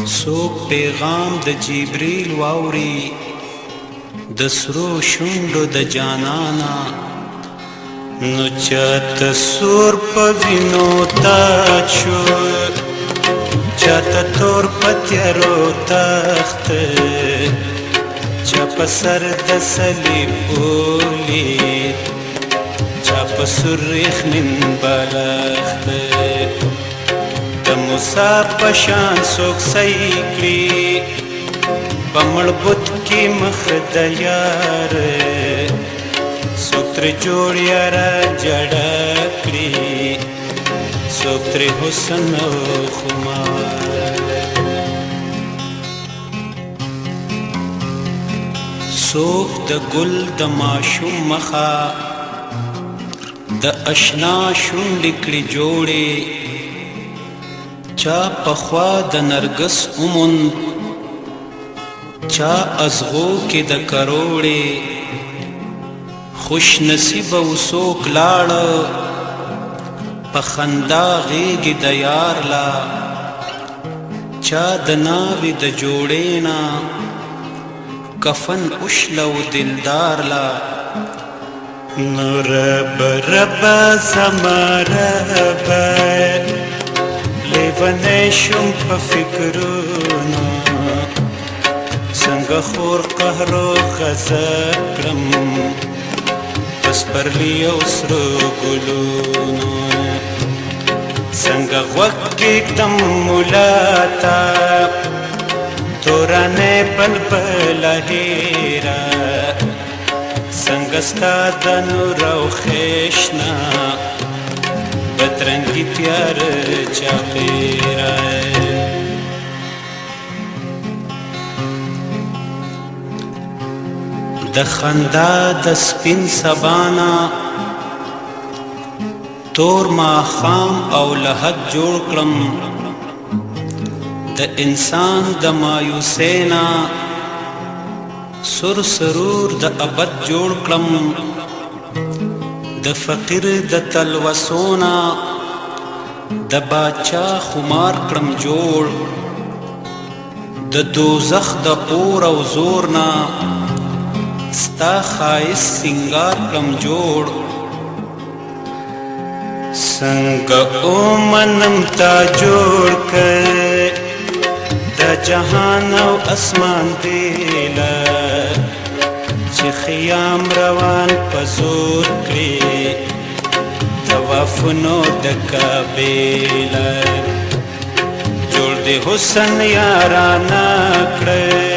څوک پیغام د جبریل واوري د سرو شونډو د جانانا نو چاته سور په وینو تاج شو چاته تور په تیارو تخته چا په سر د صلیب ولید چا په سور یخنین بالښته د موسی په شان څوک صحیح کړي په مړ بت کې مخ د یار څوک ترې جوړ یاره جړه کړي څوک ترې حسن او خمار څوک د ګل د ماشوم مخه د اشنا شونډې کړي جوړې چا پخوا د نرګس اوموند چا ازغو کې د کروړې خوش نصیب و څوک لاړه په خندا غېږې د یار لا چا د ناوې د جوړې نه کفن اوشله و دلدار لا نو رب رب زما رب لیونی شم په فکرونو څنګه خور قهر و غضب کړم په سپرلي او سرو ګلونو څنګه غوږ کېږدم ملا ته تورنۍ بلبله هېره څنګه ستا د نور او خېشنه بدرنګي تیاره چاپېره د خندا د سپین سبانا تور ماښام او لحد جوړ کړم د انسان د مایوسینا سر سرور د ابد جوړ کړم د فقیر د تلوسونا د باچا خمار کړم جوړ د دوزخ د اور او زور نه ستا خایس سنگار کړم جوړ څنګه اومنم تا جوړ کړ د جهان او اسمان دیله چې خیام روان په زور کړي طوافونو د کعبې لر جوړ دې حسن یارانه کړه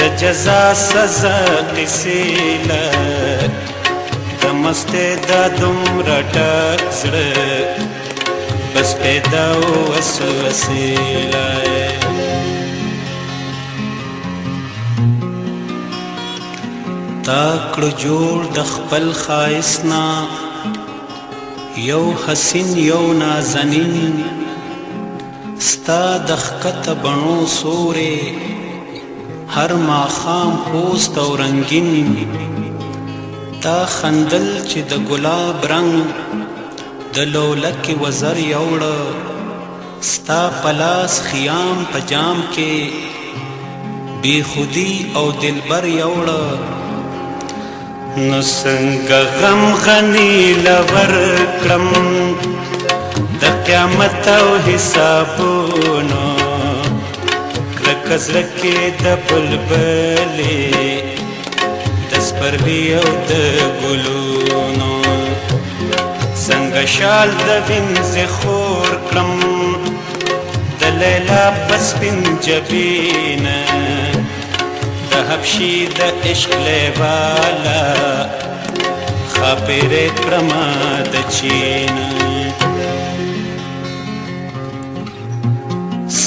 د جزا سزا قصې لر د مستې دا دومره ډک زړه بس پیدا وسوسې لر تا کړو جوړ د خپل ښایست نه یو حسین یو نازنین ستا د ښکته بڼو سورې هر ماښام پوست او رنګین تا خندل چې د ګلاب رنګ د لولکې وزر یوړه ستا په لاس خیام په جام کې بی خودي او دلبر یوړه نو څنګه غم غني لور کړم د قیامت او حسابونو کرکه زړه کې د بلبلې د سپرلي او د ګلونو څنګه شال د وینځې خور کړم د لیلا په سپین جبینه د حبشي د عشق لیواله خاپېرې کړمه د چین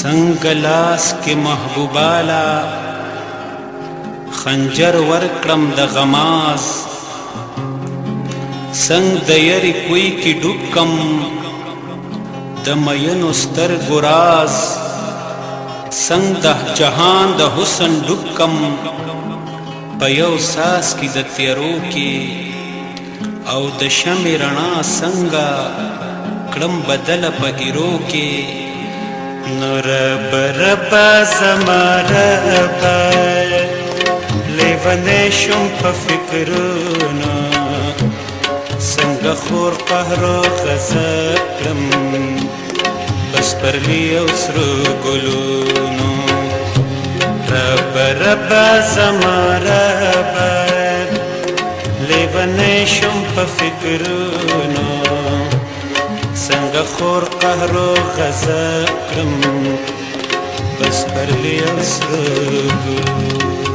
څنګه لاس کې محبوباله خنجر ورکړم د غماز څنګه د یاري کوی کې ډوب کم د مینو سترګو راز څنګه د جهان د حسن ډوب کم په یو ساس کې د تیارو کې او د شمع رڼا څنګه کړم بدله په ایرو کې نو رب رب زما رب لیونی شم په فکرونو څنګه خور قهر و غضب کړم بس پرلی او سرو ګلونو رب رب زما رب لیونی شم په فکرونو څنګه خور قهر و غضب کړم بس پرلی او سرو ګلونو